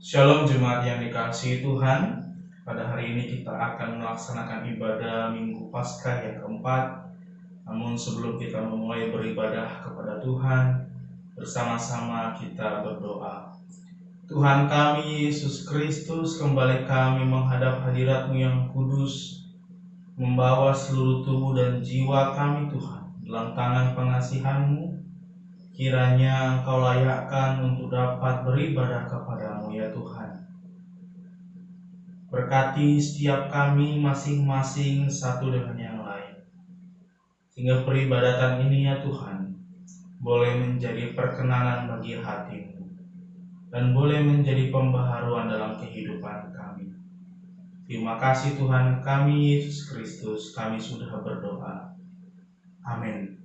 Shalom jemaat yang dikasihi Tuhan. Pada hari ini kita akan melaksanakan ibadah Minggu Paskah yang keempat. Namun sebelum kita memulai beribadah kepada Tuhan, bersama-sama kita berdoa. Tuhan kami Yesus Kristus, kembali kami menghadap hadirat-Mu yang kudus, membawa seluruh tubuh dan jiwa kami Tuhan dalam tangan pengasihan-Mu. Kiranya Engkau layakkan untuk dapat beribadah kepada-Mu ya Tuhan. Berkati setiap kami masing-masing satu dengan yang lain, sehingga peribadatan ini ya Tuhan boleh menjadi perkenanan bagi hati-Mu dan boleh menjadi pembaharuan dalam kehidupan kami. Terima kasih Tuhan kami Yesus Kristus, kami sudah berdoa. Amin.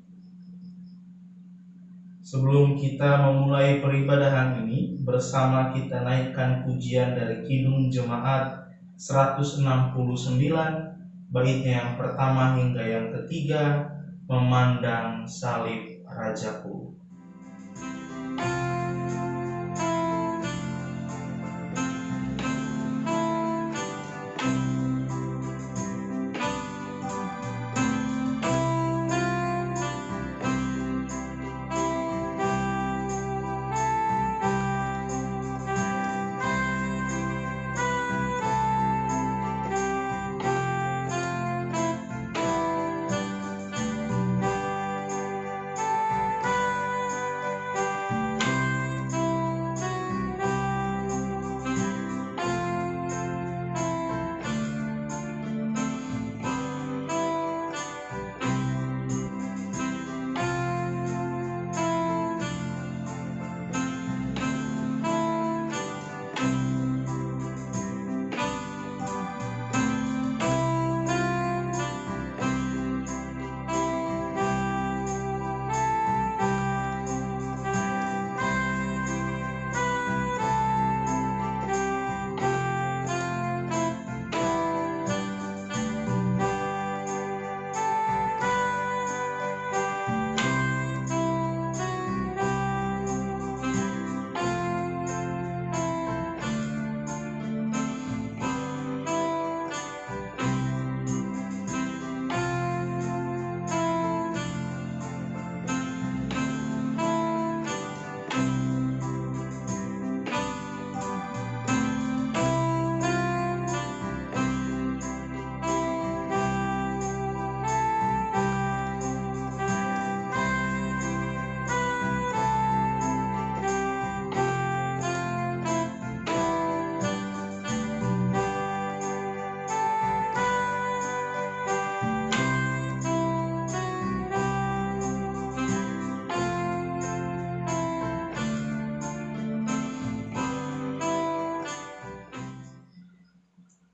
Sebelum kita memulai peribadahan ini, bersama kita naikkan pujian dari Kidung Jemaat 169, baitnya yang pertama hingga yang ketiga, Memandang Salib Rajaku.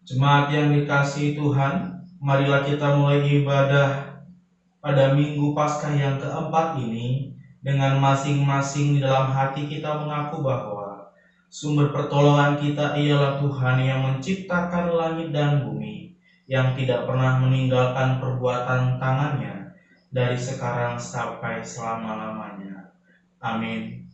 Jemaat yang dikasihi Tuhan, marilah kita mulai ibadah pada Minggu Paskah yang keempat ini dengan masing-masing di dalam hati kita mengaku bahwa sumber pertolongan kita ialah Tuhan yang menciptakan langit dan bumi, yang tidak pernah meninggalkan perbuatan tangannya dari sekarang sampai selama-lamanya. Amin.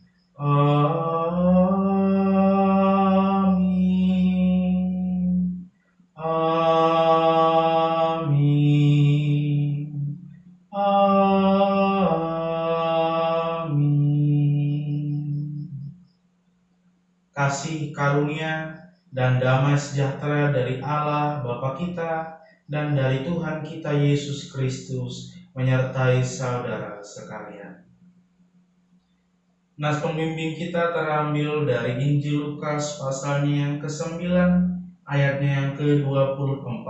Kasih karunia dan damai sejahtera dari Allah Bapa kita dan dari Tuhan kita Yesus Kristus menyertai saudara sekalian. Nas pembimbing kita terambil dari Injil Lukas pasalnya yang ke-9 ayatnya yang ke-24.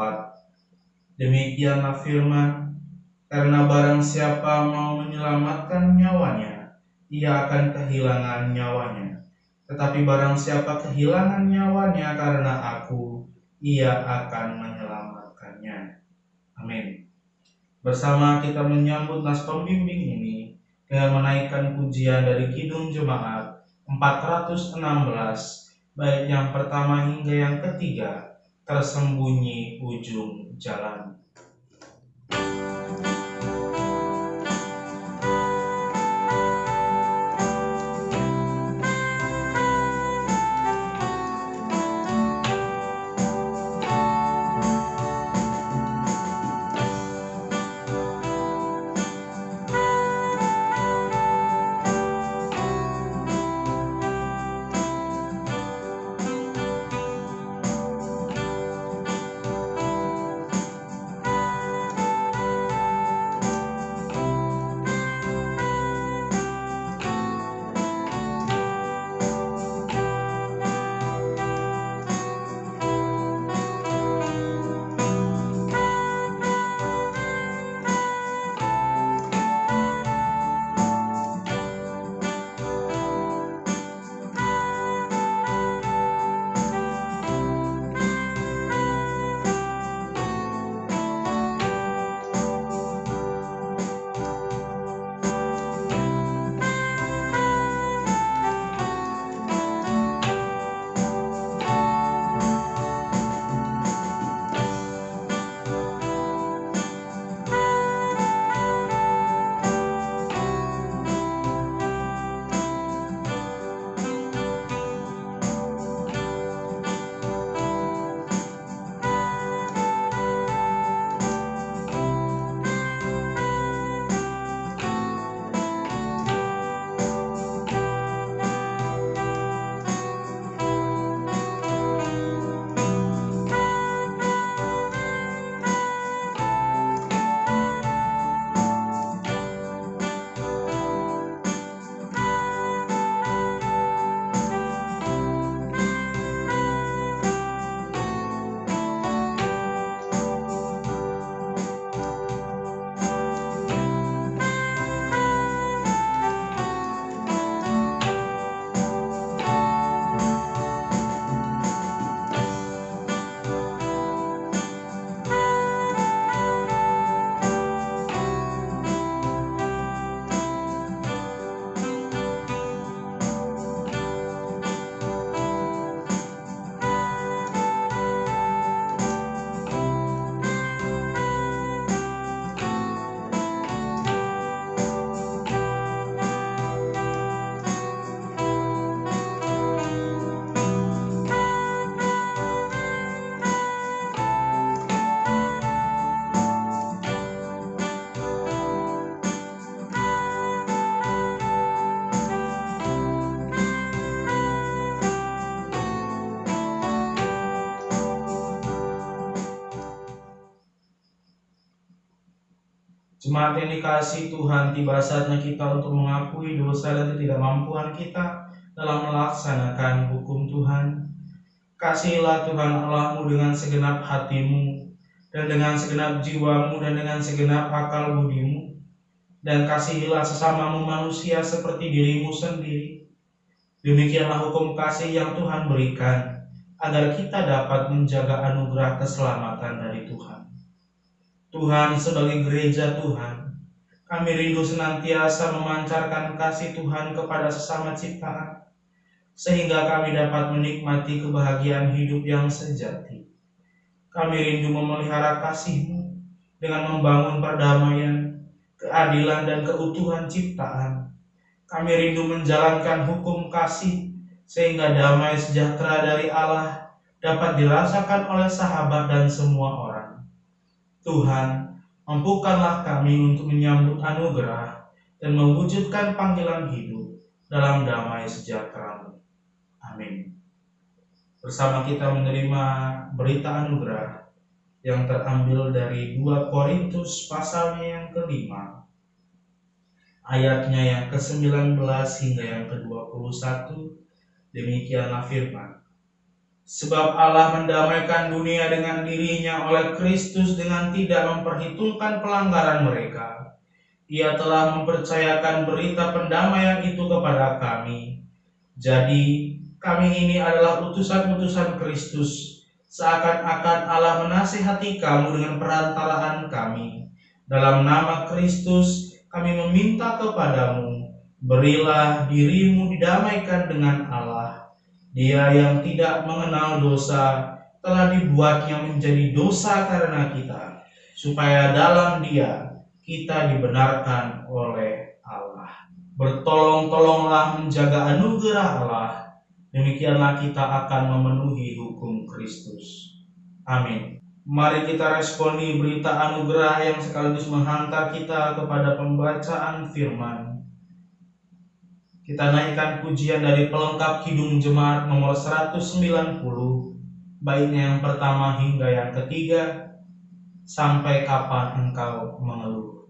Demikianlah firman, karena barang siapa mau menyelamatkan nyawanya, ia akan kehilangan nyawanya. Tetapi barang siapa kehilangan nyawanya karena aku, ia akan menyelamatkannya. Amin. Bersama kita menyambut nas pembimbing ini dengan menaikkan pujian dari Kidung Jemaat 416, bait yang pertama hingga yang ketiga, Tersembunyi Ujung Jalan. Jemaat yang dikasihi Tuhan, tiba saatnya kita untuk mengakui dosa dan ketidakmampuan kita dalam melaksanakan hukum Tuhan. Kasihilah Tuhan Allahmu dengan segenap hatimu, dan dengan segenap jiwamu, dan dengan segenap akal budimu. Dan kasihilah sesamamu manusia seperti dirimu sendiri. Demikianlah hukum kasih yang Tuhan berikan, agar kita dapat menjaga anugerah keselamatan dari Tuhan. Tuhan, sebagai gereja Tuhan, kami rindu senantiasa memancarkan kasih Tuhan kepada sesama ciptaan, sehingga kami dapat menikmati kebahagiaan hidup yang sejati. Kami rindu memelihara kasih-Mu dengan membangun perdamaian, keadilan, dan keutuhan ciptaan. Kami rindu menjalankan hukum kasih, sehingga damai sejahtera dari Allah dapat dirasakan oleh sahabat dan semua orang. Tuhan, mampukanlah kami untuk menyambut anugerah dan mewujudkan panggilan hidup dalam damai sejahtera-Mu. Amin. Bersama kita menerima berita anugerah yang terambil dari 2 Korintus pasalnya yang ke-5, ayatnya yang ke-19 hingga yang ke-21. Demikianlah firman. Sebab Allah mendamaikan dunia dengan dirinya oleh Kristus dengan tidak memperhitungkan pelanggaran mereka. Ia telah mempercayakan berita pendamaian itu kepada kami. Jadi, kami ini adalah utusan-utusan Kristus, seakan-akan Allah menasihati kamu dengan perantaraan kami. Dalam nama Kristus, kami meminta kepadamu, berilah dirimu didamaikan dengan Allah. Dia yang tidak mengenal dosa telah dibuatnya menjadi dosa karena kita, supaya dalam Dia kita dibenarkan oleh Allah. Bertolong-tolonglah menjaga anugerah Allah, demikianlah kita akan memenuhi hukum Kristus. Amin. Mari kita responi berita anugerah yang sekaligus menghantar kita kepada pembacaan firman. Kita naikkan pujian dari pelengkap Kidung Jemaat nomor 190, baiknya yang pertama hingga yang ketiga, sampai kapan engkau mengeluh.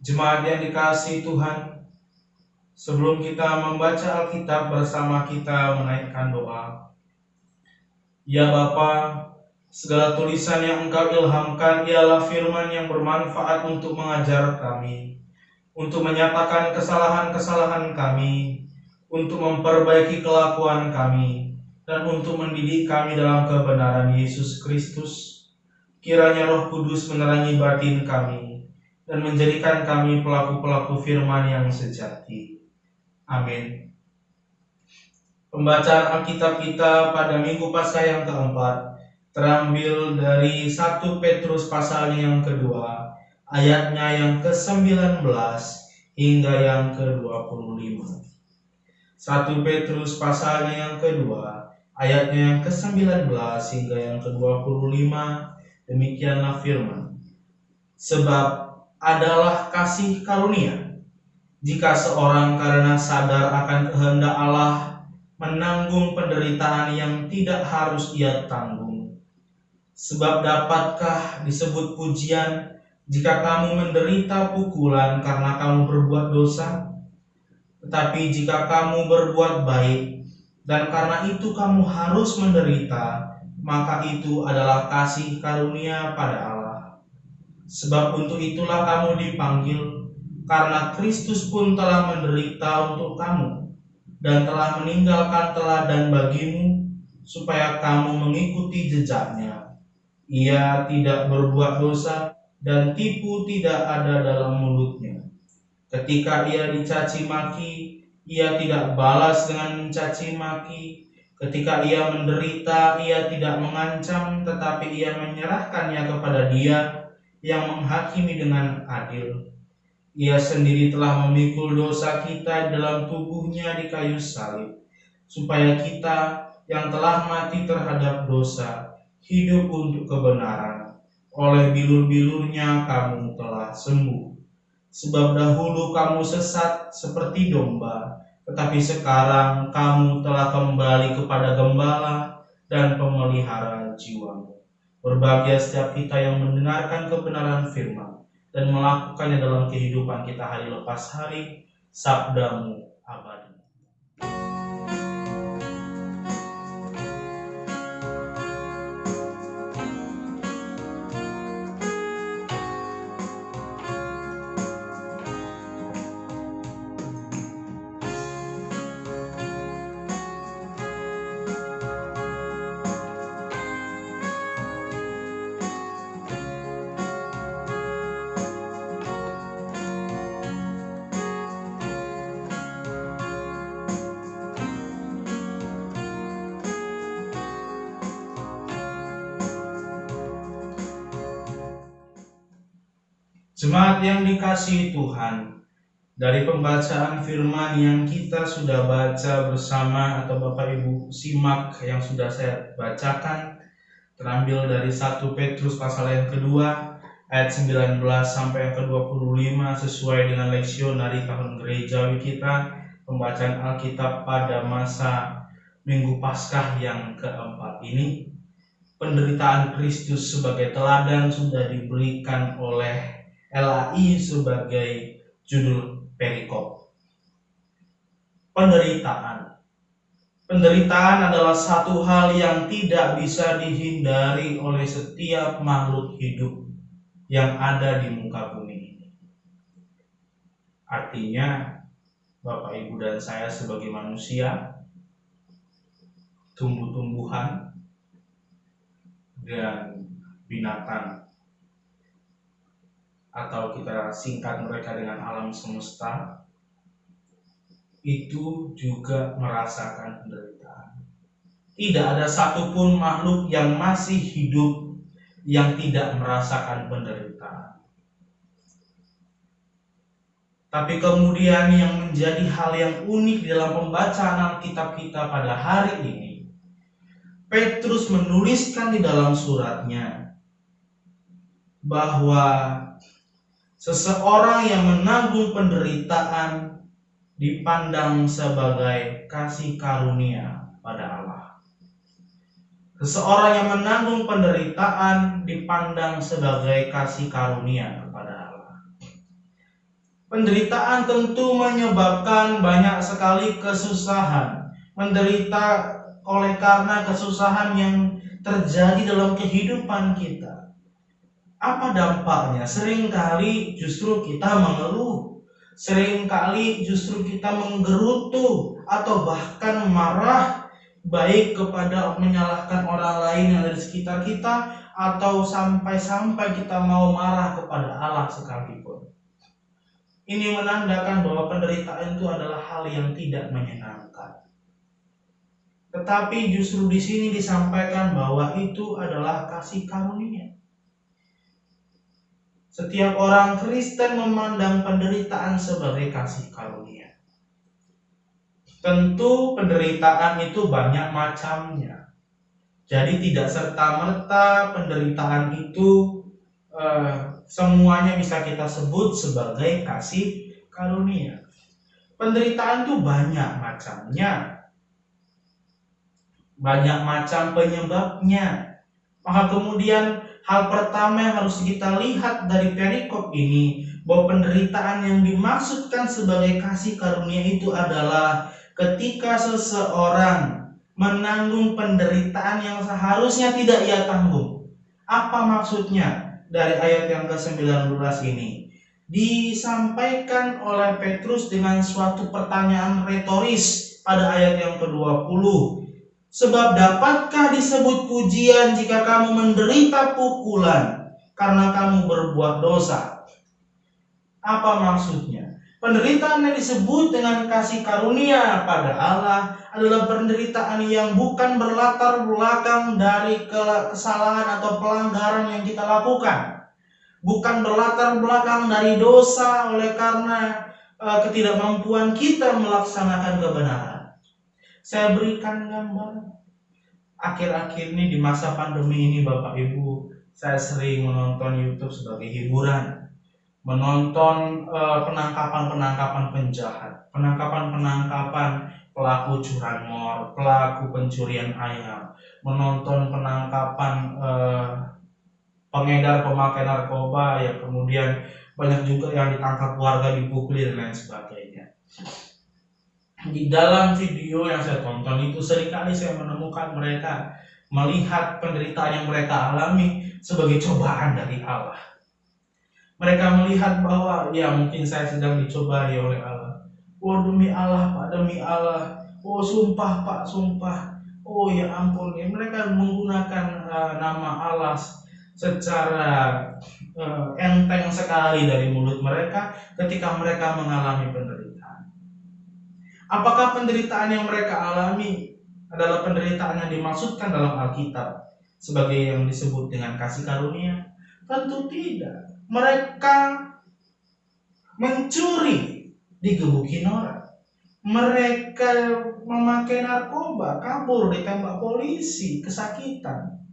Jemaat yang dikasihi Tuhan, sebelum kita membaca Alkitab bersama, kita menaikkan doa. Ya Bapa, segala tulisan yang Engkau ilhamkan ialah firman yang bermanfaat untuk mengajar kami, untuk menyatakan kesalahan-kesalahan kami, untuk memperbaiki kelakuan kami, dan untuk mendidik kami dalam kebenaran Yesus Kristus. Kiranya Roh Kudus menerangi batin kami dan menjadikan kami pelaku-pelaku firman yang sejati. Amin. Pembacaan Alkitab kita pada Minggu Paskah yang keempat terambil dari 1 Petrus pasalnya yang kedua, ayatnya yang ke-19 hingga yang ke-25. 1 Petrus pasalnya yang kedua, ayatnya yang ke-19 hingga yang ke-25, demikianlah firman. Sebab adalah kasih karunia, jika seorang karena sadar akan kehendak Allah menanggung penderitaan yang tidak harus ia tanggung. Sebab dapatkah disebut pujian jika kamu menderita pukulan karena kamu berbuat dosa? Tetapi jika kamu berbuat baik, dan karena itu kamu harus menderita, maka itu adalah kasih karunia pada Allah. Sebab untuk itulah kamu dipanggil, karena Kristus pun telah menderita untuk kamu, dan telah meninggalkan teladan bagimu, supaya kamu mengikuti jejaknya. Ia tidak berbuat dosa, dan tipu tidak ada dalam mulutnya. Ketika ia dicaci maki, ia tidak balas dengan mencaci maki. Ketika ia menderita, ia tidak mengancam, tetapi ia menyerahkannya kepada Dia yang menghakimi dengan adil. Ia sendiri telah memikul dosa kita dalam tubuhnya di kayu salib, supaya kita yang telah mati terhadap dosa hidup untuk kebenaran. Oleh bilur-bilurnya kamu telah sembuh. Sebab dahulu kamu sesat seperti domba, tetapi sekarang kamu telah kembali kepada Gembala dan Pemelihara jiwamu. Berbahagia setiap kita yang mendengarkan kebenaran firman dan melakukannya dalam kehidupan kita hari lepas hari. Sabdamu abadi. Jemaat yang dikasihi Tuhan, dari pembacaan firman yang kita sudah baca bersama atau Bapak Ibu simak yang sudah saya bacakan, terambil dari 1 Petrus pasal yang kedua, ayat 19 sampai yang ke-25 sesuai dengan leksionari tahun gerejawi kita, pembacaan Alkitab pada masa Minggu Paskah yang keempat ini. Penderitaan Kristus sebagai teladan sudah diberikan oleh LAI sebagai judul perikop. Penderitaan adalah satu hal yang tidak bisa dihindari oleh setiap makhluk hidup yang ada di muka bumi ini. Artinya, Bapak, Ibu, dan saya sebagai manusia, tumbuh-tumbuhan, dan binatang, atau kita singkat mereka dengan alam semesta, itu juga merasakan penderitaan. Tidak ada satupun makhluk yang masih hidup yang tidak merasakan penderitaan. Tapi kemudian yang menjadi hal yang unik dalam pembacaan Alkitab kita pada hari ini, Petrus menuliskan di dalam suratnya bahwa seseorang yang menanggung penderitaan dipandang sebagai kasih karunia pada Allah. Seseorang yang menanggung penderitaan dipandang sebagai kasih karunia kepada Allah. Penderitaan tentu menyebabkan banyak sekali kesusahan. Menderita oleh karena kesusahan yang terjadi dalam kehidupan kita. Apa dampaknya? Seringkali justru kita mengeluh. Seringkali justru kita menggerutu atau bahkan marah, baik kepada menyalahkan orang lain yang ada di sekitar kita, atau sampai-sampai kita mau marah kepada Allah sekalipun. Ini menandakan bahwa penderitaan itu adalah hal yang tidak menyenangkan. Tetapi justru di sini disampaikan bahwa itu adalah kasih karunia. Setiap orang Kristen memandang penderitaan sebagai kasih karunia. Tentu penderitaan itu banyak macamnya. Jadi tidak serta-merta penderitaan itu semuanya bisa kita sebut sebagai kasih karunia. Penderitaan itu banyak macamnya, banyak macam penyebabnya. Maka kemudian hal pertama yang harus kita lihat dari perikop ini, bahwa penderitaan yang dimaksudkan sebagai kasih karunia itu adalah ketika seseorang menanggung penderitaan yang seharusnya tidak ia tanggung. Apa maksudnya? Dari ayat yang ke-19 ini disampaikan oleh Petrus dengan suatu pertanyaan retoris pada ayat yang ke-20. Sebab dapatkah disebut pujian jika kamu menderita pukulan karena kamu berbuat dosa? Apa maksudnya? Penderitaan yang disebut dengan kasih karunia pada Allah adalah penderitaan yang bukan berlatar belakang dari kesalahan atau pelanggaran yang kita lakukan. Bukan berlatar belakang dari dosa oleh karena ketidakmampuan kita melaksanakan kebenaran. Saya berikan gambar. Akhir-akhir ini di masa pandemi ini Bapak Ibu, saya sering menonton YouTube sebagai hiburan. Menonton penangkapan-penangkapan penjahat, penangkapan-penangkapan pelaku curanmor, pelaku pencurian ayam, menonton penangkapan pengedar pemakai narkoba yang kemudian banyak juga yang ditangkap warga, dipukuli dan lain sebagainya. Di dalam video yang saya tonton itu seringkali saya menemukan mereka melihat penderitaan yang mereka alami sebagai cobaan dari Allah. Mereka melihat bahwa ya mungkin saya sedang dicobai oleh Allah. Oh demi Allah Pak, demi Allah. Oh sumpah Pak, sumpah. Oh ya ampun. Mereka menggunakan nama Allah secara enteng sekali dari mulut mereka ketika mereka mengalami penderitaan. Apakah penderitaan yang mereka alami adalah penderitaan yang dimaksudkan dalam Alkitab sebagai yang disebut dengan kasih karunia? Tentu tidak. Mereka mencuri, digebukin orang. Mereka memakai narkoba, kabur, ditembak polisi, kesakitan.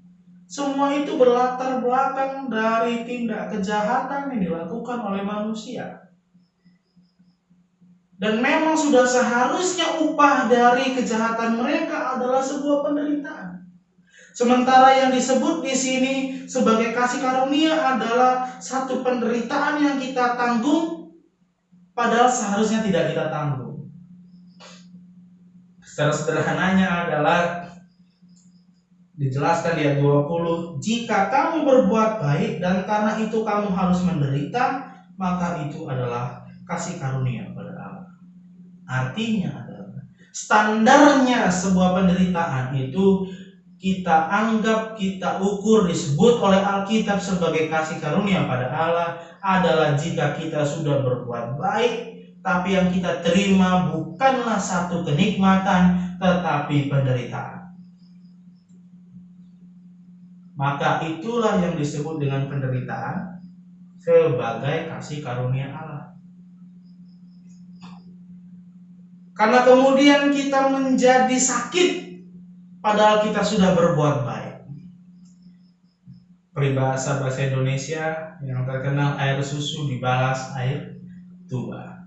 Semua itu berlatar belakang dari tindak kejahatan yang dilakukan oleh manusia. Dan memang sudah seharusnya upah dari kejahatan mereka adalah sebuah penderitaan. Sementara yang disebut di sini sebagai kasih karunia adalah satu penderitaan yang kita tanggung, padahal seharusnya tidak kita tanggung. Secara sederhananya adalah dijelaskan di ayat 20, jika kamu berbuat baik dan karena itu kamu harus menderita, maka itu adalah kasih karunia pada Allah. Artinya adalah standarnya sebuah penderitaan itu kita anggap, kita ukur, disebut oleh Alkitab sebagai kasih karunia pada Allah adalah jika kita sudah berbuat baik, tapi yang kita terima bukanlah satu kenikmatan, tetapi penderitaan. Maka itulah yang disebut dengan penderitaan sebagai kasih karunia Allah. Karena kemudian kita menjadi sakit padahal kita sudah berbuat baik. Peribahasa bahasa Indonesia yang terkenal, air susu dibalas air tuba.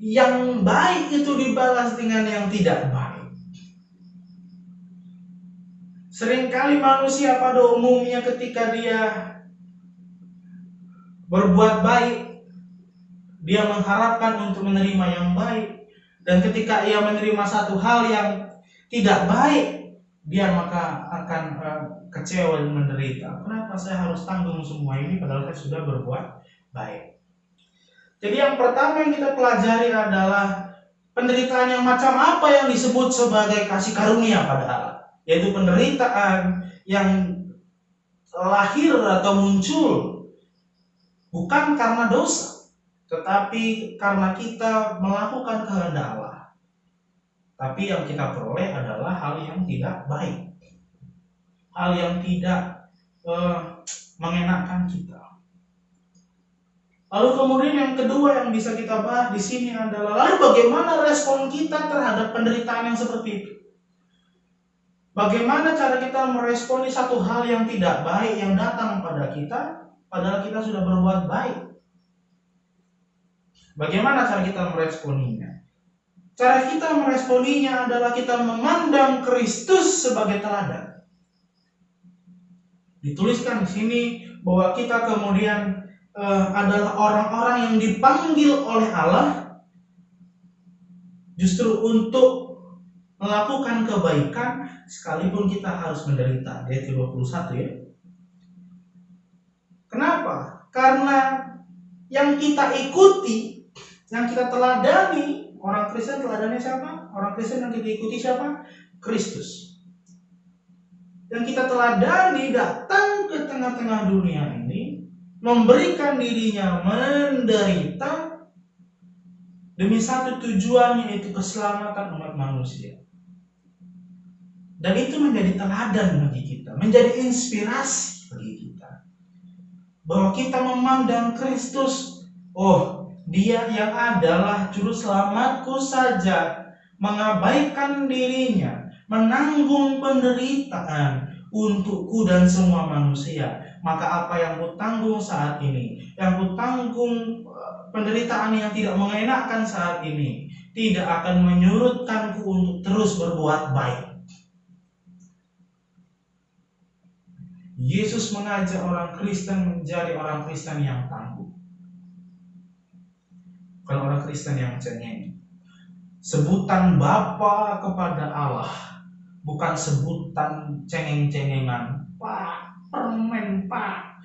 Yang baik itu dibalas dengan yang tidak baik. Seringkali manusia pada umumnya ketika dia berbuat baik, Dia mengharapkan untuk menerima yang baik. Dan ketika ia menerima satu hal yang tidak baik, dia maka akan kecewa dan menderita. Kenapa saya harus tanggung semua ini padahal saya sudah berbuat baik? Jadi yang pertama yang kita pelajari adalah penderitaan yang macam apa yang disebut sebagai kasih karunia pada Allah. Yaitu penderitaan yang lahir atau muncul bukan karena dosa, tetapi karena kita melakukan kehendak Allah. Tapi yang kita peroleh adalah hal yang tidak baik, hal yang tidak mengenakan kita. Lalu kemudian yang kedua yang bisa kita bahas di sini adalah lalu bagaimana respon kita terhadap penderitaan yang seperti itu? Bagaimana cara kita meresponi satu hal yang tidak baik yang datang pada kita, padahal kita sudah berbuat baik? Bagaimana cara kita meresponinya? Cara kita meresponinya adalah kita memandang Kristus sebagai teladan. Dituliskan di sini bahwa kita kemudian adalah orang-orang yang dipanggil oleh Allah justru untuk melakukan kebaikan sekalipun kita harus menderita. Ayat 21 ya. Kenapa? Karena yang kita ikuti, yang kita teladani, orang Kristen teladannya siapa? Orang Kristen yang kita ikuti siapa? Kristus. Yang kita teladani datang ke tengah-tengah dunia ini, memberikan dirinya menderita demi satu tujuan, yaitu keselamatan umat manusia. Dan itu menjadi teladan bagi kita, menjadi inspirasi bagi kita. Bahwa kita memandang Kristus, oh, dia yang adalah juru selamatku saja, mengabaikan dirinya, menanggung penderitaan untukku dan semua manusia. Maka apa yang kutanggung saat ini, yang kutanggung penderitaan yang tidak mengenakan saat ini, tidak akan menyurutkanku untuk terus berbuat baik. Yesus mengajak orang Kristen menjadi orang Kristen yang tangguh, bukan orang Kristen yang cengeng. Sebutan Bapa kepada Allah bukan sebutan cengeng-cengengan. Pak, permen, Pak,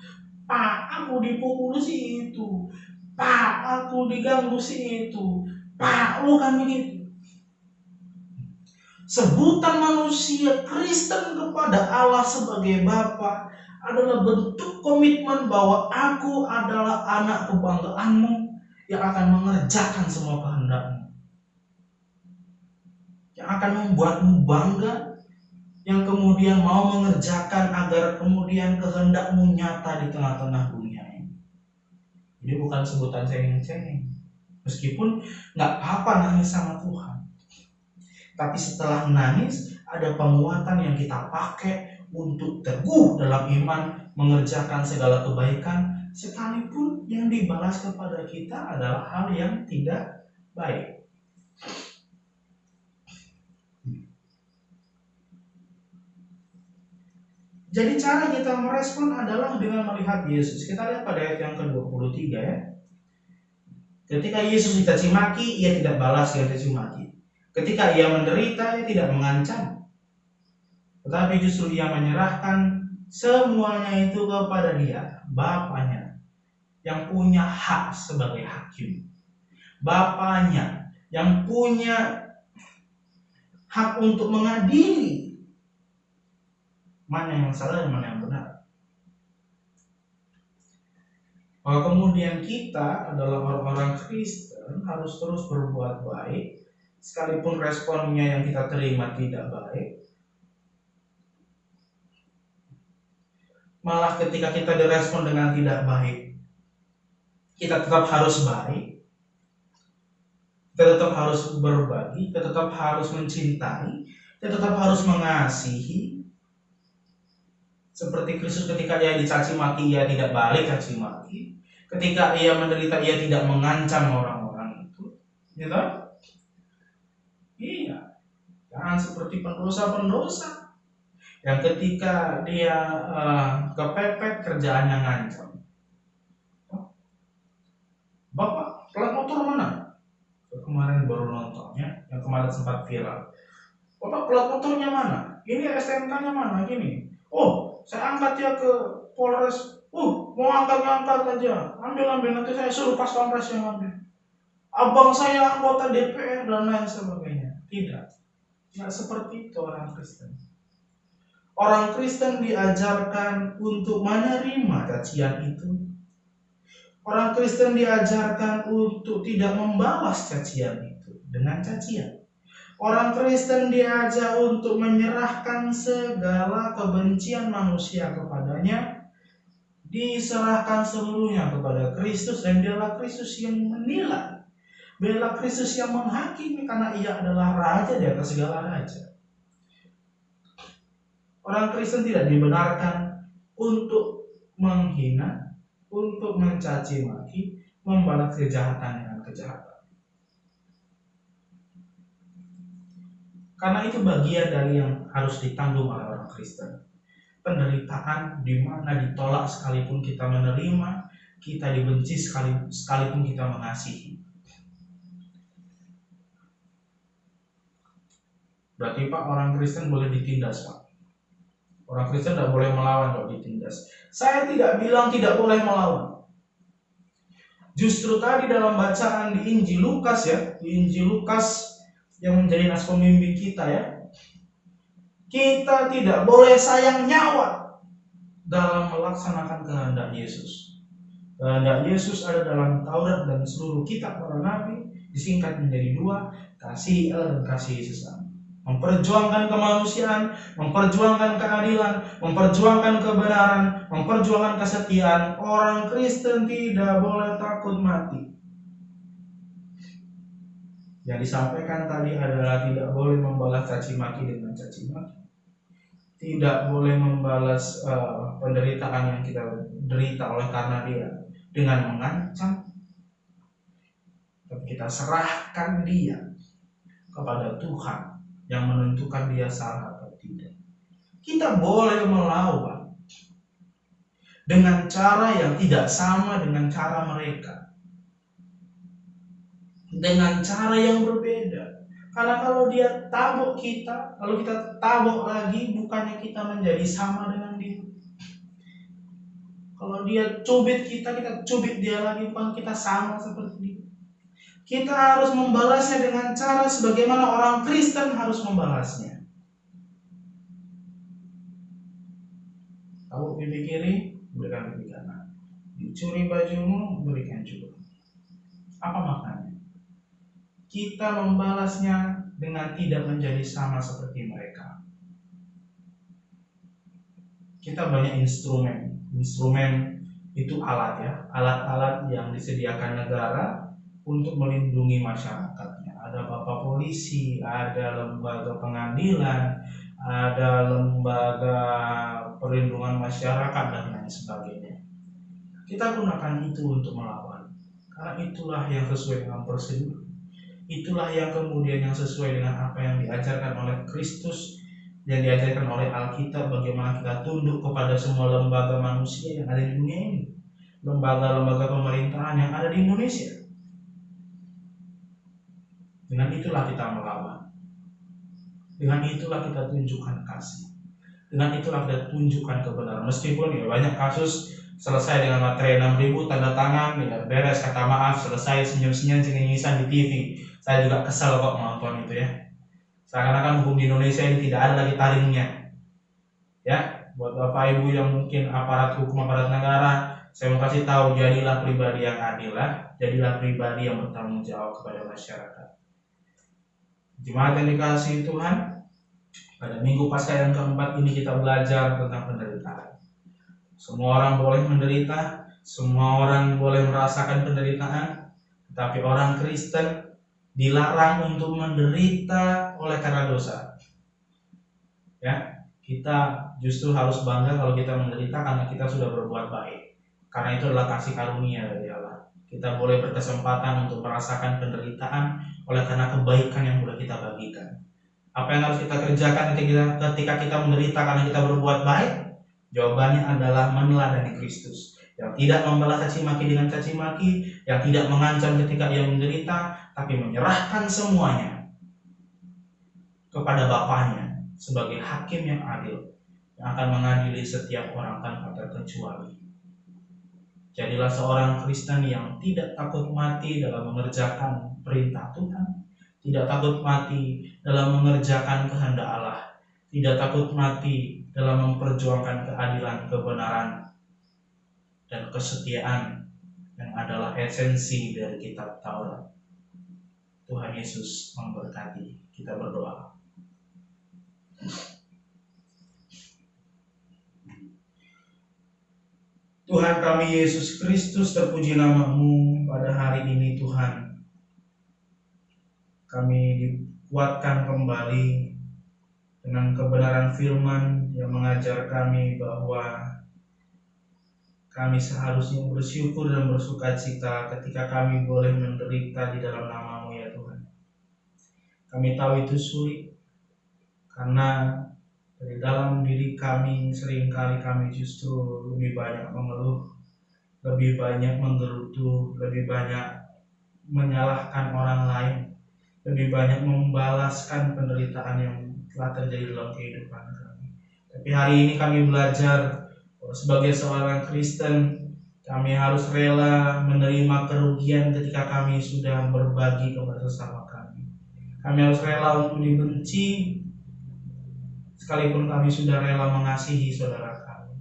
aku dipukul si itu, Pak, aku diganggu si itu, Pak, bukan begitu. Sebutan manusia Kristen kepada Allah sebagai Bapa adalah bentuk komitmen bahwa aku adalah anak kebanggaanmu yang akan mengerjakan semua kehendakmu, yang akan membuatmu bangga, yang kemudian mau mengerjakan agar kemudian kehendakmu nyata di tengah-tengah dunia ini. Jadi bukan sebutan cengeng-cengeng. Meskipun gak apa-apa nangis sama Tuhan, tapi setelah menangis, ada penguatan yang kita pakai untuk teguh dalam iman, mengerjakan segala kebaikan, sekalipun yang dibalas kepada kita adalah hal yang tidak baik. Jadi cara kita merespon adalah dengan melihat Yesus. Kita lihat pada ayat yang ke-23 ya. Ketika Yesus dicaci maki, ia tidak balas dengan caci maki. Ketika ia menderita, ia tidak mengancam, tetapi justru ia menyerahkan semuanya itu kepada dia, Bapanya, yang punya hak sebagai hakim. Bapanya yang punya hak untuk mengadili mana yang salah dan mana yang benar. Kemudian kita adalah orang-orang Kristen harus terus berbuat baik, sekalipun responnya yang kita terima tidak baik. Malah ketika kita direspon dengan tidak baik, kita tetap harus baik, kita tetap harus berbagi, kita tetap harus mencintai, kita tetap harus mengasihi. Seperti Kristus ketika ia dicaci maki, ia tidak balik caci maki. Ketika ia menderita, ia tidak mengancam orang-orang itu. Gitu? Iya. Jangan seperti pendosa-pendosa yang ketika dia kepepet kerjaannya ngancam. Bapak, pelan kemarin baru nontonnya, yang kemarin sempat viral. Bapak plat motornya mana? Ini STNK-nya mana? Gini. Oh, saya angkat ya ke Polres. Mau angkat aja. Ambil nanti saya suruh pas pampres yang ambil. Abang saya anggota DPR dan lain sebagainya. Tidak seperti itu orang Kristen. Orang Kristen diajarkan untuk menerima cacian itu. Orang Kristen diajarkan untuk tidak membalas cacian itu dengan cacian. Orang Kristen diajar untuk menyerahkan segala kebencian manusia kepadanya, diserahkan seluruhnya kepada Kristus, dan biarlah Kristus yang menilai, biarlah Kristus yang menghakimi, karena ia adalah raja di atas segala raja. Orang Kristen tidak dibenarkan untuk menghina, untuk mencaci maki, membalas kejahatan dengan kejahatan. Karena itu bagian dari yang harus ditanggung oleh orang Kristen. Penderitaan di mana ditolak sekalipun kita menerima, kita dibenci sekalipun kita mengasihi. Berarti Pak, orang Kristen boleh ditindas Pak. Orang Kristen tidak boleh melawan kalau ditindas. Saya tidak bilang tidak boleh melawan. Justru tadi dalam bacaan di Injil Lukas ya, di Injil Lukas yang menjadi nas pembimbing kita ya, kita tidak boleh sayang nyawa dalam melaksanakan kehendak Yesus. Kehendak Yesus ada dalam Taurat dan seluruh kitab para nabi, disingkat menjadi 2, kasih Allah dan kasih sesama. Memperjuangkan kemanusiaan, memperjuangkan keadilan, memperjuangkan kebenaran, memperjuangkan kesetiaan. Orang Kristen tidak boleh takut mati. Yang disampaikan tadi adalah tidak boleh membalas caci maki dengan caci maki, tidak boleh membalas penderitaan yang kita derita oleh karena dia dengan mengancam, tapi kita serahkan dia kepada Tuhan yang menentukan dia salah atau tidak. Kita boleh melawan dengan cara yang tidak sama dengan cara mereka, dengan cara yang berbeda. Karena kalau dia tabok kita, kalau kita tabok lagi, bukannya kita menjadi sama dengan dia. Kalau dia cubit kita cubit dia lagi, bukan kita sama seperti dia. Kita harus membalasnya dengan cara sebagaimana orang Kristen harus membalasnya. Tabok pipi kiri, berikan pipi kanan. Dicuri bajumu, berikan juga. Apa maknanya? Kita membalasnya dengan tidak menjadi sama seperti mereka. Kita banyak instrumen itu alat ya, alat-alat yang disediakan negara untuk melindungi masyarakatnya. Ada bapak polisi, ada lembaga pengadilan, ada lembaga perlindungan masyarakat dan lain sebagainya. Kita gunakan itu untuk melawan, karena itulah yang sesuai dengan prosedur. Itulah yang kemudian yang sesuai dengan apa yang diajarkan oleh Kristus, yang diajarkan oleh Alkitab, bagaimana kita tunduk kepada semua lembaga manusia yang ada di dunia ini, lembaga-lembaga pemerintahan yang ada di Indonesia. Dengan itulah kita melawan, dengan itulah kita tunjukkan kasih, dengan itulah kita tunjukkan kebenaran. Meskipun ya banyak kasus selesai dengan materai 6.000 tanda tangan, ya beres, kata maaf, selesai, senyum-senyum, cengengisan di TV. Saya juga kesal kok menonton itu ya. Seakan-akan hukum di Indonesia ini tidak ada lagi taringnya. Ya, buat Bapak Ibu yang mungkin aparat hukum, aparat negara, saya mau kasih tahu, jadilah pribadi yang adil, jadilah pribadi yang bertanggung jawab kepada masyarakat. Jemaat yang dikasihi Tuhan, pada Minggu Paskah yang keempat ini kita belajar tentang penderitaan. Semua orang boleh menderita, semua orang boleh merasakan penderitaan, tetapi orang Kristen dilarang untuk menderita oleh karena dosa. Ya, kita justru harus bangga kalau kita menderita karena kita sudah berbuat baik. Karena itu adalah kasih karunia dari Allah. Kita boleh berkesempatan untuk merasakan penderitaan oleh karena kebaikan yang sudah kita bagikan. Apa yang harus kita kerjakan ketika kita menderita karena kita berbuat baik? Jawabannya adalah meneladani Kristus. yang tidak membalas caci maki dengan caci maki, yang tidak mengancam ketika ia menderita, tapi menyerahkan semuanya kepada Bapaknya sebagai hakim yang adil, yang akan mengadili setiap orang tanpa terkecuali. Jadilah seorang Kristen yang tidak takut mati dalam mengerjakan perintah Tuhan, tidak takut mati dalam mengerjakan kehendak Allah, tidak takut mati dalam memperjuangkan keadilan, kebenaran, dan kesetiaan yang adalah esensi dari kitab Taurat. Tuhan Yesus memberkati. Kita berdoa. Tuhan kami Yesus Kristus, terpuji nama-Mu pada hari ini Tuhan. Kami dikuatkan kembali dengan kebenaran firman yang mengajar kami bahwa kami seharusnya bersyukur dan bersukacita ketika kami boleh menderita di dalam nama-Mu ya Tuhan. Kami tahu itu sulit karena dari dalam diri kami seringkali kami justru lebih banyak mengeluh, lebih banyak menggerutu, lebih banyak menyalahkan orang lain, lebih banyak membalaskan penderitaan yang telah terjadi dalam kehidupan kami. Tapi hari ini kami belajar sebagai seorang Kristen, kami harus rela menerima kerugian ketika kami sudah berbagi kepada sesama kami. Kami harus rela untuk dibenci, sekalipun kami sudah rela mengasihi saudara kami.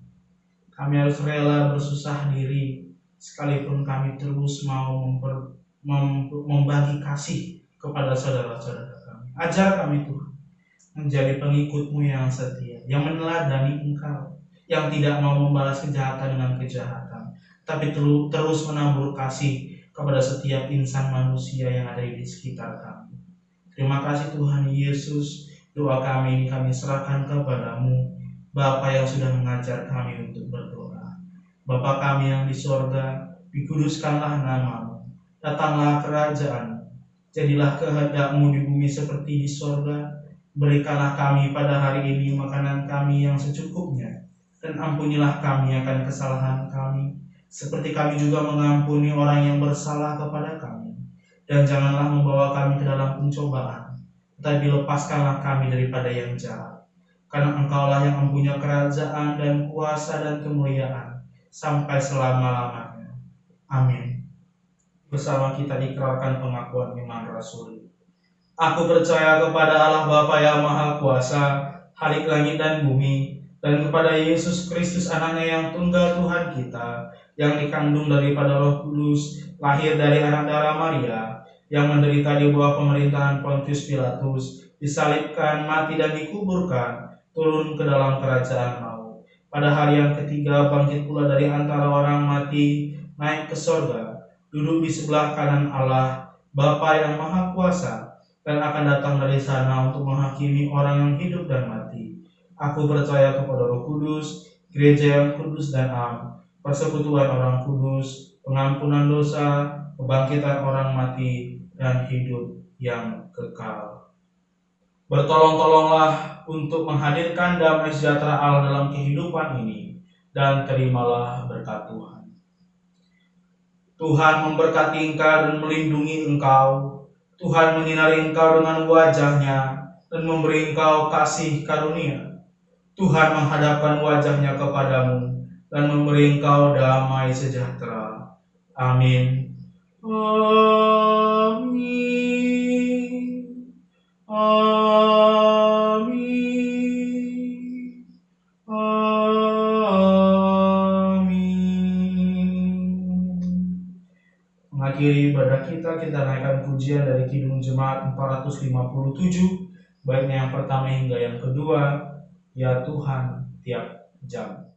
Kami harus rela bersusah diri, sekalipun kami terus mau membagi kasih kepada saudara-saudara kami. Ajar kami Tuhan menjadi pengikut-Mu yang setia, yang meneladani Engkau, yang tidak mau membalas kejahatan dengan kejahatan, tapi terus menabur kasih kepada setiap insan manusia yang ada di sekitar kami. Terima kasih Tuhan Yesus. Doa kami ini kami serahkan kepadamu, Bapa yang sudah mengajar kami untuk berdoa. Bapa kami yang di sorga, dikuduskanlah nama-Mu, datanglah kerajaan-Mu, jadilah kehendak-Mu di bumi seperti di sorga. Berikanlah kami pada hari ini makanan kami yang secukupnya, dan ampunilah kami akan kesalahan kami, seperti kami juga mengampuni orang yang bersalah kepada kami. Dan janganlah membawa kami ke dalam pencobaan, tetapi lepaskanlah kami daripada yang jahat. Karena Engkaulah yang mempunyai kerajaan dan kuasa dan kemuliaan sampai selama-lamanya. Amin. Bersama kita ikrarkan pengakuan iman rasuli. Aku percaya kepada Allah Bapa yang Maha Kuasa, Khalik langit dan bumi, dan kepada Yesus Kristus anaknya yang tunggal Tuhan kita, yang dikandung daripada Roh Kudus, lahir dari anak darah Maria, yang menderita di bawah pemerintahan Pontius Pilatus, disalibkan, mati dan dikuburkan, turun ke dalam kerajaan maut. Pada hari yang ketiga bangkit pula dari antara orang mati, naik ke sorga, duduk di sebelah kanan Allah, Bapa yang Maha Kuasa, dan akan datang dari sana untuk menghakimi orang yang hidup dan mati. Aku percaya kepada Roh Kudus, gereja yang kudus dan am, persekutuan orang kudus, pengampunan dosa, kebangkitan orang mati, dan hidup yang kekal. Bertolong-tolonglah untuk menghadirkan damai sejahtera Allah dalam kehidupan ini, dan terimalah berkat Tuhan. Tuhan memberkati engkau dan melindungi engkau. Tuhan menyinari engkau dengan wajah-Nya dan memberi engkau kasih karunia. Tuhan menghadapkan wajah-Nya kepadamu dan memberi engkau damai sejahtera. Amin. Amin. Amin. Amin. Mengakhiri ibadah kita naikkan pujian dari Kidung Jemaat 457, baiknya yang pertama hingga yang kedua, Ya Tuhan tiap jam.